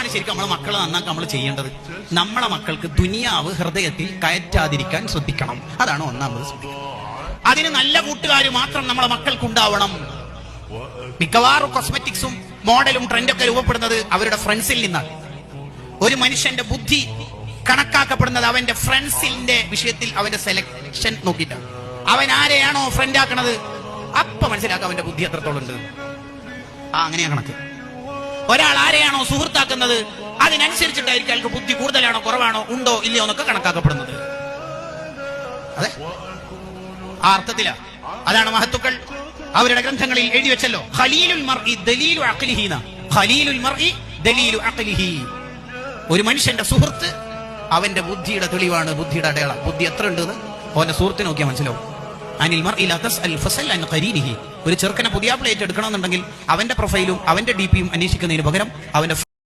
അതാണ് ശരിക്കും നമ്മളെ മക്കളെ നന്നാക്കാൻ നമ്മൾ ചെയ്യേണ്ടത്. നമ്മളെ മക്കൾക്ക് ദുനിയാവ് ഹൃദയത്തിൽ കയറ്റാതിരിക്കാൻ ശ്രദ്ധിക്കണം. അതാണ് ഒന്നാമത് ശ്രദ്ധിക്കണം. അതിന് നല്ല കൂട്ടുകാർ മാത്രം നമ്മളെ മക്കൾക്ക് ഉണ്ടാവണം. മിക്കവാറും കോസ്മെറ്റിക്സും മോഡലും ട്രെൻഡൊക്കെ രൂപപ്പെടുന്നത് അവരുടെ ഫ്രണ്ട്സിൽ നിന്നാണ്. ഒരു മനുഷ്യന്റെ ബുദ്ധി കണക്കാക്കപ്പെടുന്നത് അവന്റെ ഫ്രണ്ട്സിന്റെ വിഷയത്തിൽ അവന്റെ സെലക്ഷൻ നോക്കിയിട്ടാണ്. അവൻ ആരെയാണോ ഫ്രണ്ട് ആക്കണത് അപ്പൊ മനസ്സിലാക്കാം അവന്റെ ബുദ്ധി എത്രത്തോളം ഉണ്ട്. അങ്ങനെയാ കണക്ക്. ഒരാൾ ആരെയാണോ സുഹൃത്താക്കുന്നത് അതിനനുസരിച്ചിട്ടായിരിക്കും അയാൾക്ക് ബുദ്ധി കൂടുതലാണോ കുറവാണോ ഉണ്ടോ ഇല്ലയോ എന്നൊക്കെ കണക്കാക്കപ്പെടുന്നത്. അതെ, ആ അർത്ഥത്തിലാ. അതാണ് മഹത്തുക്കൾ അവരുടെ ഗ്രന്ഥങ്ങളിൽ എഴുതി വെച്ചല്ലോ, ഖലീലുൽ മർഇ ദലീലു അഖ്ലിഹി. ഖലീലുൽ മർഇ ദലീലു അഖ്ലിഹി. ഒരു മനുഷ്യന്റെ സുഹൃത്ത് അവന്റെ ബുദ്ധിയുടെ തെളിവാണ്, ബുദ്ധിയുടെ അടയാളം. ബുദ്ധി എത്ര ഉണ്ടെന്ന് അവന്റെ സുഹൃത്തിനെ നോക്കിയാൽ മനസ്സിലാവും. അനിൽ മർഇ ലാ തസ്അൽ ഫസൽ അൻ ഖരീനിഹി. ഒരു ചെറുക്കനെ പുതിയ പ്ലേറ്റ് എടുക്കണമെന്നുണ്ടെങ്കിൽ അവന്റെ പ്രൊഫൈലും അവന്റെ DP യും അന്വേഷിക്കുന്നതിന് പകരം അവന്റെ